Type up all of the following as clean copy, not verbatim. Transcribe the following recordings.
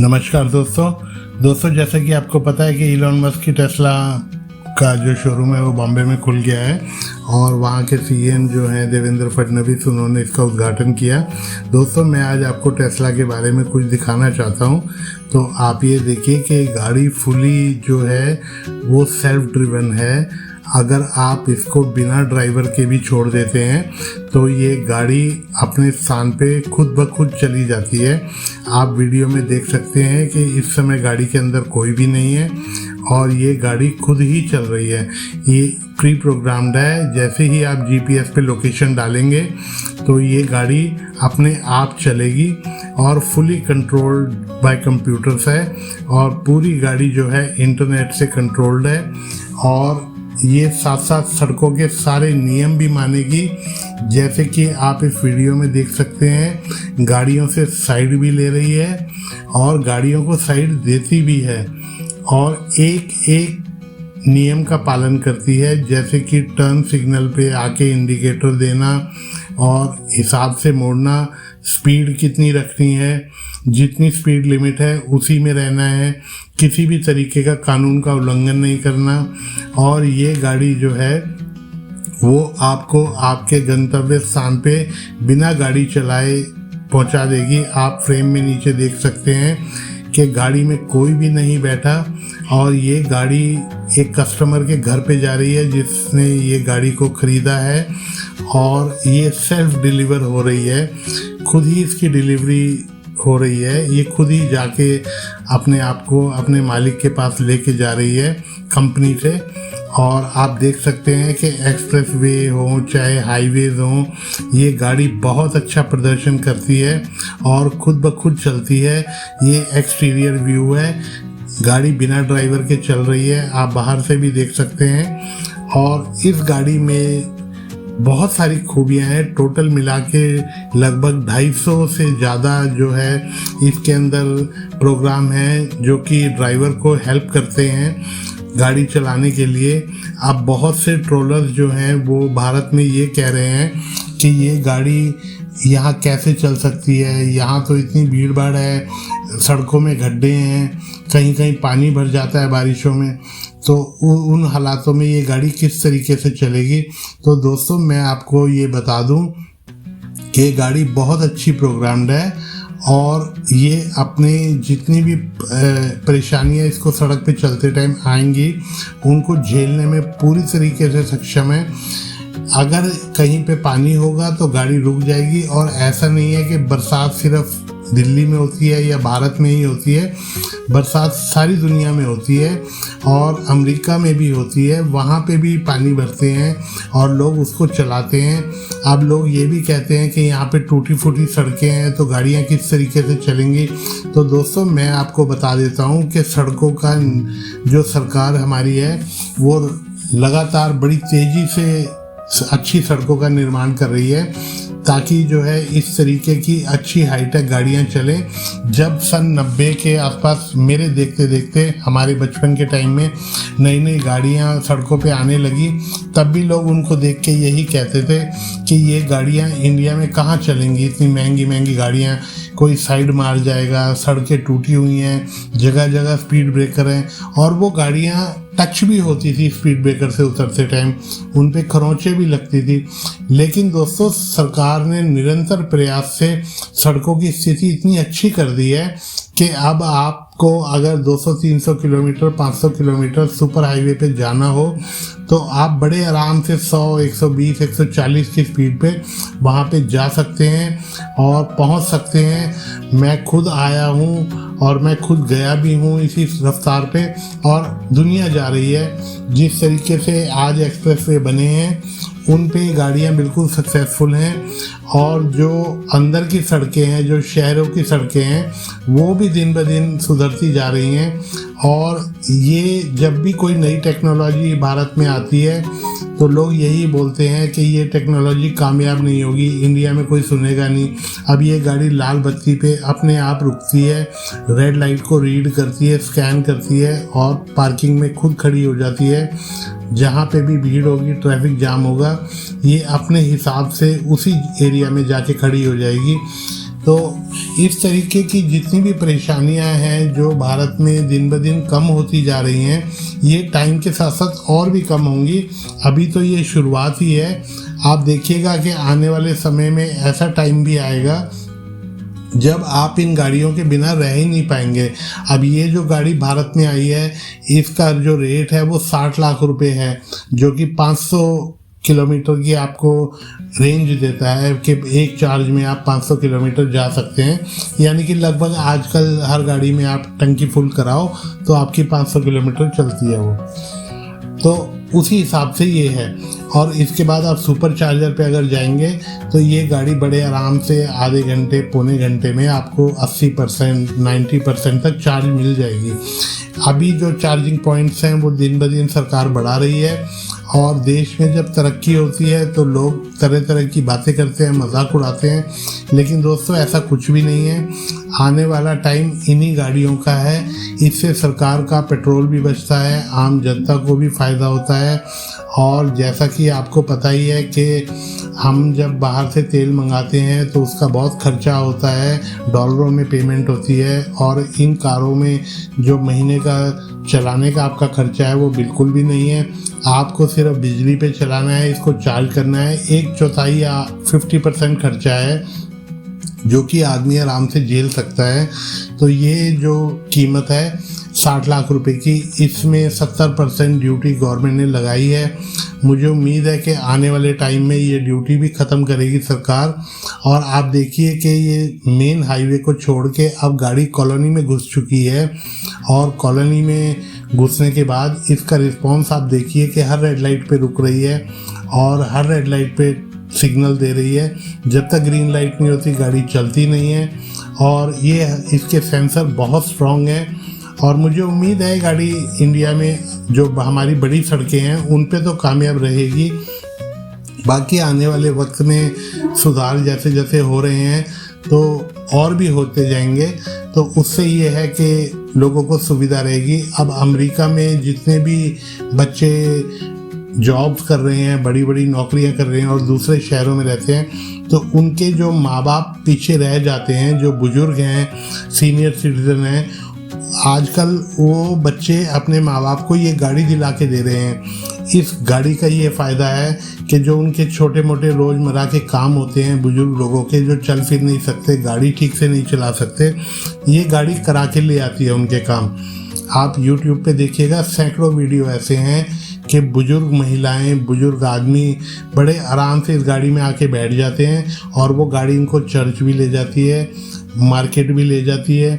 नमस्कार दोस्तों जैसा कि आपको पता है कि इलॉन मस्क की टेस्ला का जो शोरूम है वो बॉम्बे में खुल गया है और वहाँ के सीएम जो हैं देवेंद्र फडणवीस, उन्होंने इसका उद्घाटन किया। दोस्तों, मैं आज आपको टेस्ला के बारे में कुछ दिखाना चाहता हूँ। तो आप ये देखिए कि गाड़ी फुली जो है वो सेल्फ ड्रिवन है। अगर आप इसको बिना ड्राइवर के भी छोड़ देते हैं तो ये गाड़ी अपने स्थान पे खुद ब खुद चली जाती है। आप वीडियो में देख सकते हैं कि इस समय गाड़ी के अंदर कोई भी नहीं है और ये गाड़ी खुद ही चल रही है। ये प्री प्रोग्राम्ड है। जैसे ही आप जीपीएस पे लोकेशन डालेंगे तो ये गाड़ी अपने आप चलेगी और फुली कंट्रोल्ड बाय कंप्यूटर्स है और पूरी गाड़ी जो है इंटरनेट से कंट्रोल्ड है और ये साथ साथ सड़कों के सारे नियम भी मानेगी। जैसे कि आप इस वीडियो में देख सकते हैं, गाड़ियों से साइड भी ले रही है और गाड़ियों को साइड देती भी है और एक एक नियम का पालन करती है। जैसे कि टर्न सिग्नल पे आके इंडिकेटर देना और हिसाब से मोड़ना, स्पीड कितनी रखनी है, जितनी स्पीड लिमिट है उसी में रहना है, किसी भी तरीके का कानून का उल्लंघन नहीं करना। और ये गाड़ी जो है वो आपको आपके गंतव्य स्थान पे बिना गाड़ी चलाए पहुंचा देगी। आप फ्रेम में नीचे देख सकते हैं कि गाड़ी में कोई भी नहीं बैठा और ये गाड़ी एक कस्टमर के घर पे जा रही है जिसने ये गाड़ी को ख़रीदा है और ये सेल्फ डिलीवर हो रही है। खुद ही इसकी डिलीवरी हो रही है। ये खुद ही जाके अपने आप को अपने मालिक के पास लेके जा रही है कंपनी से। और आप देख सकते हैं कि एक्सप्रेस वे हो चाहे हाईवेज हो, ये गाड़ी बहुत अच्छा प्रदर्शन करती है और खुद ब खुद चलती है। ये एक्सटीरियर व्यू है, गाड़ी बिना ड्राइवर के चल रही है, आप बाहर से भी देख सकते हैं। और इस गाड़ी में बहुत सारी खूबियाँ हैं। टोटल मिला के लगभग 250 से ज़्यादा जो है इसके अंदर प्रोग्राम हैं जो कि ड्राइवर को हेल्प करते हैं गाड़ी चलाने के लिए। अब बहुत से ट्रोलर्स जो हैं वो भारत में ये कह रहे हैं कि ये गाड़ी यहाँ कैसे चल सकती है, यहाँ तो इतनी भीड़ भाड़ है, सड़कों में गड्ढे हैं, कहीं कहीं पानी भर जाता है बारिशों में, तो उन हालातों में ये गाड़ी किस तरीके से चलेगी। तो दोस्तों, मैं आपको ये बता दूं कि गाड़ी बहुत अच्छी प्रोग्राम्ड है और ये अपने जितनी भी परेशानियां इसको सड़क पे चलते टाइम आएंगी उनको झेलने में पूरी तरीके से सक्षम है। अगर कहीं पे पानी होगा तो गाड़ी रुक जाएगी और ऐसा नहीं है कि बरसात सिर्फ दिल्ली में होती है या भारत में ही होती है, बरसात सारी दुनिया में होती है और अमेरिका में भी होती है। वहाँ पे भी पानी भरते हैं और लोग उसको चलाते हैं। अब लोग ये भी कहते हैं कि यहाँ पे टूटी फूटी सड़कें हैं तो गाड़ियाँ किस तरीके से चलेंगी। तो दोस्तों, मैं आपको बता देता हूँ कि सड़कों का जो सरकार हमारी है वो लगातार बड़ी तेज़ी से अच्छी सड़कों का निर्माण कर रही है ताकि जो है इस तरीके की अच्छी हाईटेक गाड़ियां चलें। जब सन 90 के आसपास मेरे देखते देखते हमारे बचपन के टाइम में नई नई गाड़ियां सड़कों पे आने लगी, तब भी लोग उनको देख के यही कहते थे कि ये गाड़ियां इंडिया में कहाँ चलेंगी, इतनी महंगी महंगी गाड़ियां, कोई साइड मार जाएगा, सड़कें टूटी हुई हैं, जगह जगह स्पीड ब्रेकर हैं। और वो गाड़ियां टच भी होती थी स्पीड ब्रेकर से उतरते टाइम, उन पे खरोंचें भी लगती थी। लेकिन दोस्तों, सरकार ने निरंतर प्रयास से सड़कों की स्थिति इतनी अच्छी कर दी है कि अब आपको अगर 200-300 किलोमीटर 500 किलोमीटर सुपर हाईवे पे जाना हो तो आप बड़े आराम से 100, 120, 140 की स्पीड पे वहाँ पे जा सकते हैं और पहुँच सकते हैं। मैं खुद आया हूँ और मैं खुद गया भी हूँ इसी रफ्तार पे और दुनिया जा रही है। जिस तरीके से आज एक्सप्रेसवे बने हैं उन पे गाड़ियाँ बिल्कुल सक्सेसफुल हैं और जो अंदर की सड़कें हैं, जो शहरों की सड़कें हैं, वो भी दिन ब दिन सुधरती जा रही हैं। और ये जब भी कोई नई टेक्नोलॉजी भारत में आती है तो लोग यही बोलते हैं कि ये टेक्नोलॉजी कामयाब नहीं होगी, इंडिया में कोई सुनेगा नहीं। अब ये गाड़ी लाल बत्ती पे अपने आप रुकती है, रेड लाइट को रीड करती है, स्कैन करती है और पार्किंग में खुद खड़ी हो जाती है। जहाँ पे भी भीड़ होगी, ट्रैफिक जाम होगा, ये अपने हिसाब से उसी एरिया में जाके खड़ी हो जाएगी। तो इस तरीके की जितनी भी परेशानियां हैं जो भारत में दिन ब दिन कम होती जा रही हैं, ये टाइम के साथ साथ और भी कम होंगी। अभी तो ये शुरुआत ही है। आप देखिएगा कि आने वाले समय में ऐसा टाइम भी आएगा जब आप इन गाड़ियों के बिना रह ही नहीं पाएंगे। अब ये जो गाड़ी भारत में आई है, इसका जो रेट है वो 60 लाख रुपए है, जो कि 500 किलोमीटर की आपको रेंज देता है कि एक चार्ज में आप 500 किलोमीटर जा सकते हैं। यानी कि लगभग आजकल हर गाड़ी में आप टंकी फुल कराओ तो आपकी 500 किलोमीटर चलती है वो, तो उसी हिसाब से ये है। और इसके बाद आप सुपर चार्जर पे अगर जाएंगे तो ये गाड़ी बड़े आराम से आधे घंटे पौने घंटे में आपको 80% 90% तक चार्ज मिल जाएगी। अभी जो चार्जिंग पॉइंट्स हैं वो दिन ब दिन सरकार बढ़ा रही है, और देश में जब तरक्की होती है तो लोग तरह तरह की बातें करते हैं, मजाक उड़ाते हैं, लेकिन दोस्तों ऐसा कुछ भी नहीं है। आने वाला टाइम इन्हीं गाड़ियों का है। इससे सरकार का पेट्रोल भी बचता है, आम जनता को भी फ़ायदा होता है। और जैसा कि आपको पता ही है कि हम जब बाहर से तेल मंगाते हैं तो उसका बहुत खर्चा होता है, डॉलरों में पेमेंट होती है, और इन कारों में जो महीने का चलाने का आपका खर्चा है वो बिल्कुल भी नहीं है। आपको सिर्फ बिजली पे चलाना है, इसको चार्ज करना है। 1/4 या 50% खर्चा है जो कि आदमी आराम से झेल सकता है। तो ये जो कीमत है 60 लाख रुपए की, इसमें 70% ड्यूटी गवर्नमेंट ने लगाई है। मुझे उम्मीद है कि आने वाले टाइम में ये ड्यूटी भी ख़त्म करेगी सरकार। और आप देखिए कि ये मेन हाईवे को छोड़ के अब गाड़ी कॉलोनी में घुस चुकी है, और कॉलोनी में घुसने के बाद इसका रिस्पॉन्स आप देखिए कि हर रेड लाइट पे रुक रही है और हर रेड लाइट पे सिग्नल दे रही है। जब तक ग्रीन लाइट नहीं होती गाड़ी चलती नहीं है, और ये इसके सेंसर बहुत स्ट्रॉन्ग हैं। और मुझे उम्मीद है गाड़ी इंडिया में जो हमारी बड़ी सड़कें हैं उन पे तो कामयाब रहेगी। बाकी आने वाले वक्त में सुधार जैसे जैसे हो रहे हैं तो और भी होते जाएंगे, तो उससे ये है कि लोगों को सुविधा रहेगी। अब अमेरिका में जितने भी बच्चे जॉब्स कर रहे हैं, बड़ी बड़ी नौकरियां कर रहे हैं और दूसरे शहरों में रहते हैं, तो उनके जो माँ बाप पीछे रह जाते हैं, जो बुजुर्ग हैं, सीनियर सिटीजन हैं, आजकल वो बच्चे अपने माँ बाप को ये गाड़ी दिला के दे रहे हैं। इस गाड़ी का ये फ़ायदा है कि जो उनके छोटे मोटे रोज़मर्रा के काम होते हैं बुजुर्ग लोगों के, जो चल फिर नहीं सकते, गाड़ी ठीक से नहीं चला सकते, ये गाड़ी करा के ले आती है उनके काम। आप YouTube पे देखिएगा, सैकड़ों वीडियो ऐसे हैं कि बुजुर्ग महिलाएं, बुजुर्ग आदमी बड़े आराम से इस गाड़ी में आके बैठ जाते हैं, और वो गाड़ी इनको चर्च भी ले जाती है, मार्केट भी ले जाती है,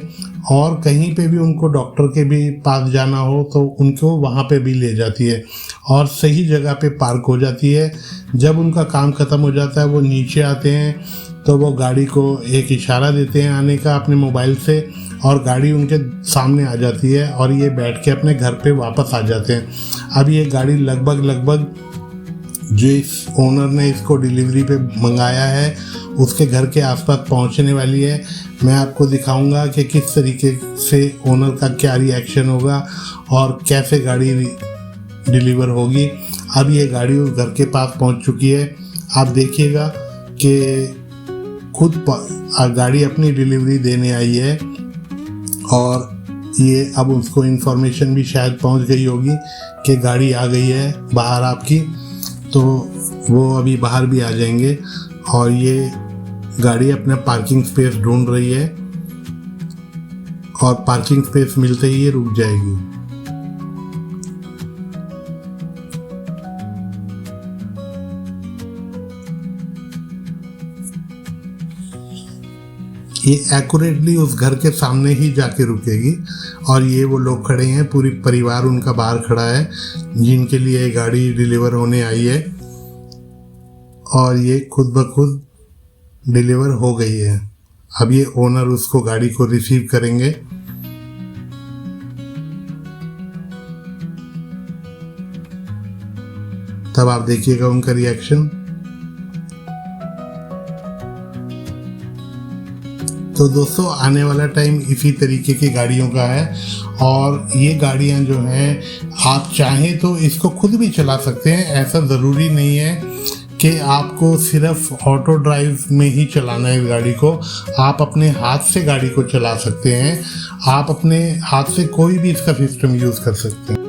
और कहीं पे भी उनको डॉक्टर के भी पास जाना हो तो उनको वहाँ पे भी ले जाती है, और सही जगह पे पार्क हो जाती है। जब उनका काम ख़त्म हो जाता है वो नीचे आते हैं तो वो गाड़ी को एक इशारा देते हैं आने का अपने मोबाइल से, और गाड़ी उनके सामने आ जाती है और ये बैठ के अपने घर पे वापस आ जाते हैं। अब ये गाड़ी लगभग जो इस ओनर ने इसको डिलीवरी पे मंगाया है उसके घर के आसपास पहुंचने वाली है। मैं आपको दिखाऊंगा कि किस तरीके से ओनर का क्या रिएक्शन होगा और कैसे गाड़ी डिलीवर होगी। अब ये गाड़ी उस घर के पास पहुंच चुकी है। आप देखिएगा कि खुद गाड़ी अपनी डिलीवरी देने आई है, और ये अब उसको इन्फॉर्मेशन भी शायद पहुंच गई होगी कि गाड़ी आ गई है बाहर आपकी, तो वो अभी बाहर भी आ जाएंगे। और ये गाड़ी अपना पार्किंग स्पेस ढूंढ रही है, और पार्किंग स्पेस मिलते ही ये रुक जाएगी। ये एक्यूरेटली उस घर के सामने ही जाके रुकेगी, और ये वो लोग खड़े हैं, पूरी परिवार उनका बाहर खड़ा है जिनके लिए ये गाड़ी डिलीवर होने आई है, और ये खुद ब खुद डिलीवर हो गई है। अब ये ओनर उसको गाड़ी को रिसीव करेंगे। तब आप देखिएगा उनका रिएक्शन। तो दोस्तों आने वाला टाइम इसी तरीके की गाड़ियों का है, और ये गाड़ियां जो हैं आप चाहें तो इसको खुद भी चला सकते हैं। ऐसा ज़रूरी नहीं है कि आपको सिर्फ ऑटो ड्राइव में ही चलाना है इस गाड़ी को। आप अपने हाथ से गाड़ी को चला सकते हैं, आप अपने हाथ से कोई भी इसका सिस्टम यूज़ कर सकते हैं।